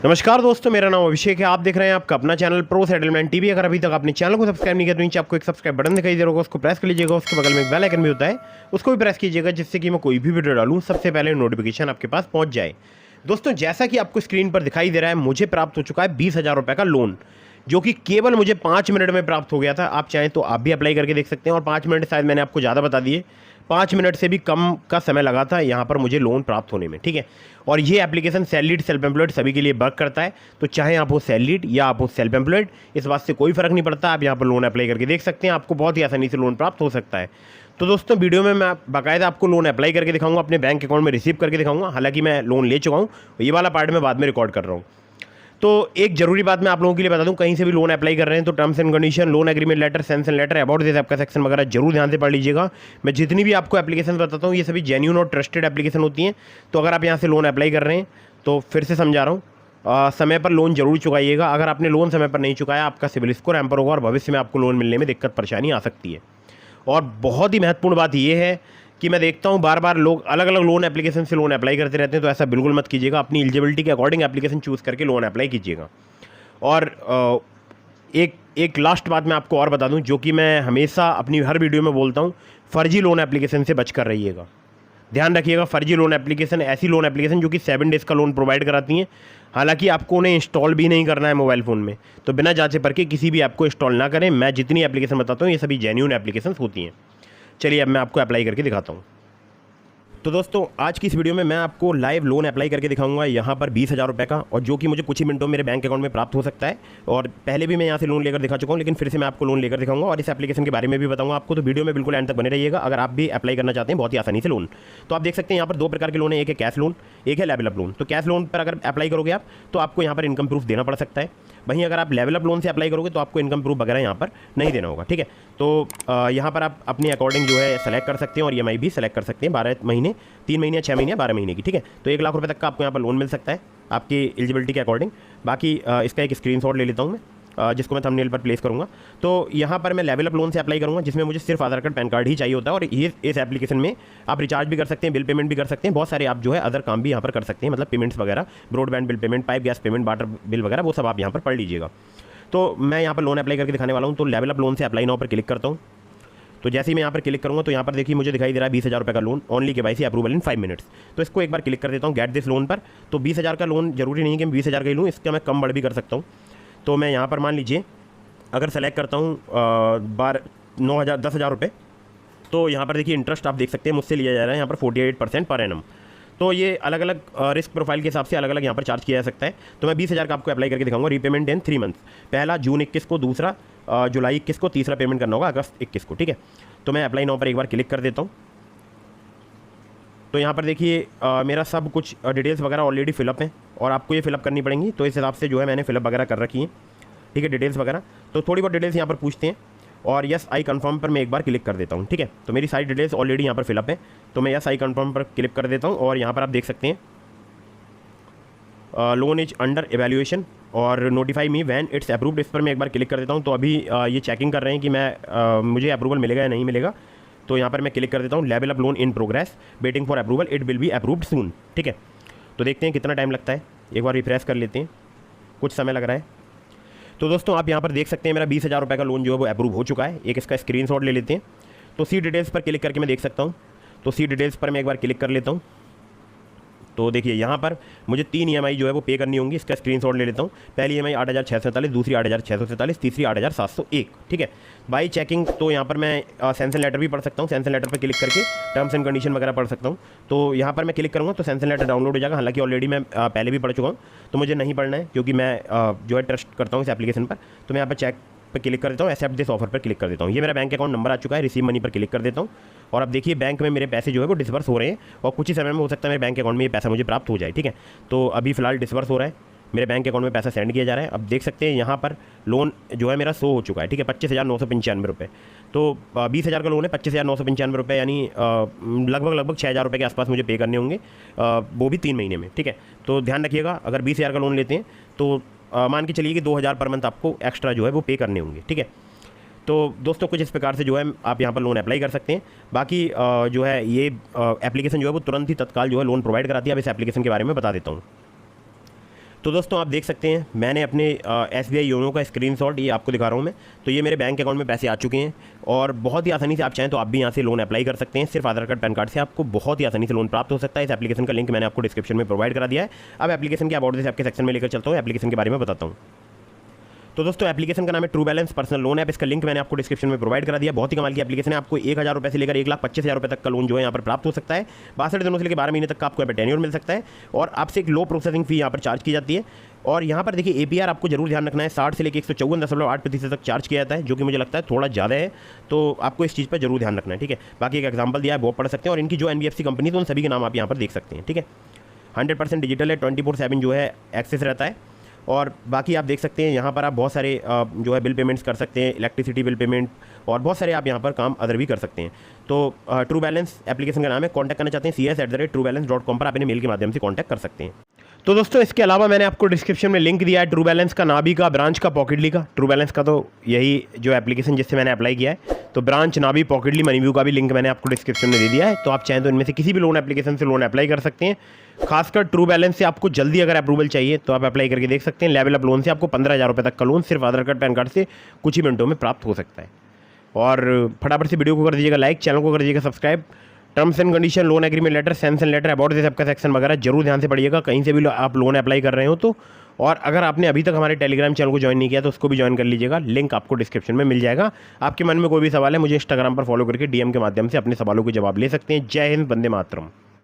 नमस्कार दोस्तों, मेरा नाम अभिषेक है। आप देख रहे हैं आपका अपना चैनल प्रो सेटलमेंट टीवी। अगर अभी तक आपने चैनल को सब्सक्राइब नहीं किया तो नीचे आपको एक सब्सक्राइब बटन दिखाई दे रहा होगा, उसको प्रेस कर लीजिएगा। उसके बगल में एक बेल आइकन भी होता है, उसको भी प्रेस कीजिएगा, जिससे कि मैं कोई भी वीडियो डालूं सबसे पहले नोटिफिकेशन आपके पास पहुंच जाए। दोस्तों, जैसा कि आपको स्क्रीन पर दिखाई दे रहा है, मुझे प्राप्त हो चुका है 20,000 रुपये का लोन, जो कि केवल मुझे 5 मिनट में प्राप्त हो गया था। आप चाहें तो आप भी अप्लाई करके देख सकते हैं। और 5 मिनट शायद मैंने आपको ज़्यादा बता दिए, 5 मिनट से भी कम का समय लगा था यहाँ पर मुझे लोन प्राप्त होने में। ठीक है, और ये एप्लीकेशन सैलरीड सेल्फ एम्प्लॉयड सभी के लिए वर्क करता है। तो चाहे आप हो सैलरीड या आप हो सेल्फ एम्प्लॉयड, इस बात से कोई फर्क नहीं पड़ता। आप यहाँ पर लोन अप्लाई करके देख सकते हैं, आपको बहुत ही आसानी से लोन प्राप्त हो सकता है। तो दोस्तों, वीडियो में मैं बाकायदा आपको लोन अप्लाई करके दिखाऊंगा, अपने बैंक अकाउंट में रिसीव करके दिखाऊंगा। हालांकि मैं लोन ले चुका हूँ, ये वाला पार्ट मैं बाद में रिकॉर्ड कर रहा हूँ। तो एक जरूरी बात मैं आप लोगों के लिए बता दूं, कहीं से भी लोन अप्लाई कर रहे हैं तो terms and condition, loan agreement letter, sanction letter, about this आपका सेक्शन वगैरह जरूर ध्यान से पढ़ लीजिएगा। मैं जितनी भी आपको एप्लीकेशन बताता हूँ ये सभी जेन्युइन और ट्रस्टेड एप्लीकेशन होती हैं। तो अगर आप यहाँ से लोन अप्लाई कर रहे हैं तो फिर से समझा रहा हूँ, समय पर लोन जरूर चुकाइएगा। अगर आपने लोन समय पर नहीं चुकाया, आपका सिविल स्कोर हैम्पर होगा और भविष्य में आपको लोन मिलने में दिक्कत परेशानी आ सकती है। और बहुत ही महत्वपूर्ण बात यह है कि मैं देखता हूँ बार बार लोग अलग अलग लोन एप्लीकेशन से लोन अप्लाई करते रहते हैं, तो ऐसा बिल्कुल मत कीजिएगा। अपनी एलिजिबिलिटी के अकॉर्डिंग एप्लीकेशन चूज़ करके लोन अप्लाई कीजिएगा। और एक लास्ट बात मैं आपको और बता दूं, जो कि मैं हमेशा अपनी हर वीडियो में बोलता हूं, फर्जी लोन एप्लीकेशन से बच कर रहिएगा। ध्यान रखिएगा, फर्जी लोन एप्लीकेशन ऐसी लोन एप्लीकेशन जो कि 7 डेज़ का लोन प्रोवाइड कराती हैं। हालांकि आपको उन्हें इंस्टॉल भी नहीं करना है मोबाइल फ़ोन में, तो बिना जांचे परखे किसी भी ऐप को इंस्टॉल ना करें। मैं जितनी एप्लीकेशन बताता हूँ ये सभी जेन्युइन एप्लीकेशन होती हैं। चलिए अब मैं आपको अप्लाई करके दिखाता हूँ। तो दोस्तों, आज की इस वीडियो में मैं आपको लाइव लोन अप्लाई करके दिखाऊंगा यहाँ पर 20,000 रुपये का, और जो कि मुझे कुछ ही मिनटों में मेरे बैंक अकाउंट में प्राप्त हो सकता है। और पहले भी मैं यहाँ से लोन लेकर दिखा चुका हूँ, लेकिन फिर से मैं आपको लोन लेकर दिखाऊंगा और इस एप्लीकेशन के बारे में भी बताऊंगा आपको। तो वीडियो में बिल्कुल एंड तक बने रहिएगा अगर आप भी अप्लाई करना चाहते हैं बहुत ही आसानी से लोन। तो आप देख सकते हैं यहाँ पर 2 प्रकार के लोन है, एक है कैश लोन, एक है लेवल अप लोन। तो कैश लोन पर अगर अप्लाई करोगे आप तो आपको यहाँ पर इनकम प्रूफ देना पड़ सकता है। वहीं अगर आप लेवल अप लोन से अप्लाई करोगे तो आपको इनकम प्रूफ वगैरह यहाँ पर नहीं देना होगा। ठीक है, तो यहाँ पर आप अपने अकॉर्डिंग जो है सेलेक्ट कर सकते हैं और EMI भी सेलेक्ट कर सकते हैं, 12 महीने, 3 महीने, 6 महीने, 12 महीने की। ठीक है, तो 1 लाख रुपये तक का आपको यहाँ पर लोन मिल सकता है आपकी एलिजिबिलिटी के अकॉर्डिंग। बाकी इसका एक स्क्रीनशॉट ले लेता हूँ मैं, जिसको मैं थंबनेल पर प्लेस करूँगा। तो यहाँ पर मैं लेवल अप लोन से अप्लाई करूँगा, जिसमें मुझे सिर्फ आधार कार्ड, पैन कार्ड ही चाहिए होता है। और ये इस एप्लीकेशन में आप रिचार्ज भी कर सकते हैं, बिल पेमेंट भी कर सकते हैं, बहुत सारे आप जो है अदर काम भी यहाँ पर कर सकते हैं, मतलब पेमेंट्स वगैरह, broadband bill payment, pipe gas payment, water bill वगैरह, वो सब आप यहाँ पर पढ़ लीजिएगा। तो मैं यहाँ पर लोन अप्लाई करके दिखाने वाला हूँ। तो लेवल अप लोन से अप्लाई नाउ पर क्लिक करता हूँ। तो जैसे ही मैं यहाँ पर क्लिक करूँगा तो यहाँ पर देखिए मुझे दिखाई दे रहा है 20,000 रुपये का लोन, ओनली KYC अप्रूवल इन 5 मिनट्स। तो इसको एक बार क्लिक कर देता हूँ, गेट दिस लोन पर। तो 20,000 का लोन जरूरी नहीं है कि मैं 20,000 का ही लूँ, इसका मैं कम बढ़ भी कर सकता हूँ। तो मैं यहाँ पर मान लीजिए अगर सेलेक्ट करता हूँ 10,000 रुपये, तो यहाँ पर देखिए इंटरेस्ट आप देख सकते हैं मुझसे लिया जा रहा है यहाँ पर 48% पर एनम। तो ये अलग अलग रिस्क प्रोफाइल के हिसाब से अलग अलग यहाँ पर चार्ज किया जा सकता है। तो मैं 20,000 का आपको अप्लाई करके दिखाऊंगा। रीपेमेंट इन 3 मंथ्स, पहला जून 21 को, दूसरा जुलाई 21 को, तीसरा पेमेंट करना होगा अगस्त 21 को। ठीक है, तो मैं अप्लाई नाउ पर एक बार क्लिक कर देता हूँ। तो यहाँ पर देखिए मेरा सब कुछ डिटेल्स वगैरह ऑलरेडी फिलअप है और आपको ये फिलअप करनी पड़ेंगी। तो इस हिसाब से जो है मैंने फिलअप वगैरह कर रखी है। ठीक है, डिटेल्स वगैरह तो थोड़ी बहुत डिटेल्स यहाँ पर पूछते हैं, और यस आई कंफर्म पर मैं एक बार क्लिक कर देता हूँ। ठीक है, तो मेरी सारी डिटेल्स ऑलरेडी यहाँ पर फिलअप है, तो मैं यस आई कंफर्म पर क्लिक कर देता हूँ। और यहाँ पर आप देख सकते हैं लोन इज अंडर एवेल्यूएशन और notify me when it's approved, इस पर मैं एक बार क्लिक कर देता हूँ। तो अभी ये चेकिंग कर रहे हैं कि मैं मुझे अप्रूवल मिलेगा या नहीं मिलेगा। तो यहाँ पर मैं क्लिक कर देता हूँ, level up loan in progress, waiting for approval, it will be approved soon. ठीक है, तो देखते हैं कितना टाइम लगता है, एक बार रिफ्रेश कर लेते हैं, कुछ समय लग रहा है। तो दोस्तों आप यहाँ पर देख सकते हैं मेरा 20,000 रुपये का लोन जो है वो अप्रूव हो चुका है। एक इसका स्क्रीनशॉट ले लेते हैं। तो सी डिटेल्स पर क्लिक करके मैं देख सकता हूँ। तो सी डिटेल्स पर मैं एक बार क्लिक कर लेता हूँ। तो देखिए यहाँ पर मुझे 3 EMI जो है वो पे करनी होंगी। इसका स्क्रीनशॉट ले लेता हूँ। पहली EMI 8,647, दूसरी 8,647, तीसरी 8,701। ठीक है, बाई चेकिंग। तो यहाँ पर मैं सैंक्शन लेटर भी पढ़ सकता हूँ। सैंक्शन लेटर पर क्लिक करके टर्म्स एंड कंडीशन वगैरह पढ़ सकता हूँ। तो यहाँ पर मैं क्लिक करूँगा तो सैंक्शन लेटर डाउनलोड हो जाएगा। हालांकि ऑलरेडी मैं पहले भी पढ़ चुका हूँ, तो मुझे नहीं पढ़ना है क्योंकि मैं जो है ट्रस्ट करता हूँ इस एप्लीकेशन पर। तो मैं यहाँ पर चेक पर क्लिक कर देता हूँ, एक्सेप्ट दिस ऑफर पर क्लिक कर देता हूँ। ये मेरा बैंक अकाउंट नंबर आ चुका है, रिसीव मनी पर क्लिक कर देता हूँ। और अब देखिए बैंक में मेरे पैसे जो है वो डिस्बर्स हो रहे हैं, और कुछ ही समय में हो सकता है मेरे बैंक अकाउंट में ये पैसा मुझे प्राप्त हो जाए। ठीक है, तो अभी फिलहाल डिस्बर्स हो रहा है, मेरे बैंक अकाउंट में पैसा सेंड किया जा रहा है। अब देख सकते हैं यहाँ पर लोन जो है मेरा शो हो चुका है। ठीक है, 25,995 रुपये। तो 20,000 का लोन है, 25,995 रुपये, यानी लगभग 6,000 रुपये के आसपास मुझे पे करने होंगे, वो भी 3 महीने में। ठीक है, तो ध्यान रखिएगा अगर 20,000 का लोन लेते हैं तो मान के चलिए कि 2,000 पर मंथ आपको एक्स्ट्रा जो है वो पे करने होंगे। ठीक है, तो दोस्तों कुछ इस प्रकार से जो है आप यहाँ पर लोन अप्लाई कर सकते हैं। बाकी जो है ये एप्लीकेशन जो है वो तुरंत ही तत्काल जो है लोन प्रोवाइड कराती है। अब इस एप्लीकेशन के बारे में बता देता हूँ। तो दोस्तों आप देख सकते हैं मैंने अपने SBI योनो का स्क्रीनशॉट ये आपको दिखा रहा हूँ मैं। तो ये मेरे बैंक अकाउंट में पैसे आ चुके हैं और बहुत ही आसानी से आप चाहें तो आप भी यहाँ से लोन अप्लाई कर सकते हैं। सिर्फ आधार कार्ड पैन कार्ड से आपको बहुत ही आसानी से लोन प्राप्त हो सकता है। इस एप्लीकेशन का लिंक मैंने आपको डिस्क्रिप्शन में प्रोवाइड करा दिया है। अब एप्लीकेशन के अबाउट दिस आपके सेक्शन में लेकर चलता हूँ, एप्लीकेशन के बारे में बताता हूँ। तो दोस्तों एप्लीकेशन का नाम है true balance personal loan app. इसका लिंक मैंने आपको डिस्क्रिप्शन में प्रोवाइड करा दिया। बहुत ही कमाल की एप्लीकेशन है। आपको 1000 रुपये से लेकर 1,25,000 रुपये तक का लोन जो है यहाँ पर प्राप्त हो सकता है। 62 दिनों से लेकर 12 महीने तक का आपको यहाँ पर टेन्योर मिल सकता है और आपसे एक लो प्रोसेसिंग फी यहाँ पर चार्ज की जाती है। और यहाँ पर देखिए APR आपको जरूर ध्यान रखना है, 60 से लेकर 154.8% तक चार्ज किया जाता है, जो कि मुझे लगता है थोड़ा ज़्यादा है। तो आपको इस चीज़ पर जरूर ध्यान रखना है, ठीक है। बाकी एक एग्जाम्पल दिया है वो पढ़ सकते हैं और इनकी जो NBFC कंपनी है उन सभी के नाम आप यहाँ पर देख सकते हैं, ठीक है। 100% डिजिटल है, 24/7 जो है एक्सेस रहता है। और बाकी आप देख सकते हैं यहाँ पर आप बहुत सारे जो है बिल पेमेंट्स कर सकते हैं, इलेक्ट्रिसिटी बिल पेमेंट और बहुत सारे आप यहाँ पर काम अदर भी कर सकते हैं। तो ट्रू बैलेंस एप्लीकेशन का नाम है। कॉन्टैक्ट करना चाहते हैं cs@truebalance.com पर आप इन्हें मेल के माध्यम से कॉन्टैक्ट कर सकते हैं। तो दोस्तों इसके अलावा मैंने आपको डिस्क्रिप्शन में लिंक दिया है ट्रू बैलेंस का, नाभी का, ब्रांच का, पॉकेटली का। ट्रू बैलेंस का तो यही जो एप्लीकेशन जिससे मैंने अप्लाई किया है, तो ब्रांच, नाभी, पॉकेटली, मनीव्यू का भी लिंक मैंने आपको डिस्क्रिप्शन में दे दिया है। तो आप चाहें तो इनमें से किसी भी लोन एप्लीकेशन से लोन अप्लाई कर सकते हैं। खासकर ट्रू बैलेंस से आपको जल्दी अगर अप्रूवल चाहिए तो आप अप्लाई करके देख सकते हैं। लेवल अप लोन से आपको 15,000 रुपये तक का लोन सिर्फ आधार कार्ड पैन कार्ड से कुछ ही मिनटों में प्राप्त हो सकता है। और फटाफट से वीडियो को कर दीजिएगा लाइक, चैनल को कर दीजिएगा subscribe. Terms and condition, loan agreement letter, sanction letter, about this आपका सेक्शन वगैरह जरूर ध्यान से पढ़िएगा कहीं से भी आप लोन अप्लाई कर रहे हो तो। और अगर आपने अभी तक हमारे टेलीग्राम चैनल को ज्वाइन नहीं किया तो उसको भी ज्वाइन कर लीजिएगा, लिंक आपको डिस्क्रिप्शन में मिल जाएगा। आपके मन में कोई भी सवाल है मुझे इंस्टाग्राम पर फॉलो करके DM के माध्यम से अपने सवालों के जवाब ले सकते हैं। जय हिंद, वंदे मातरम।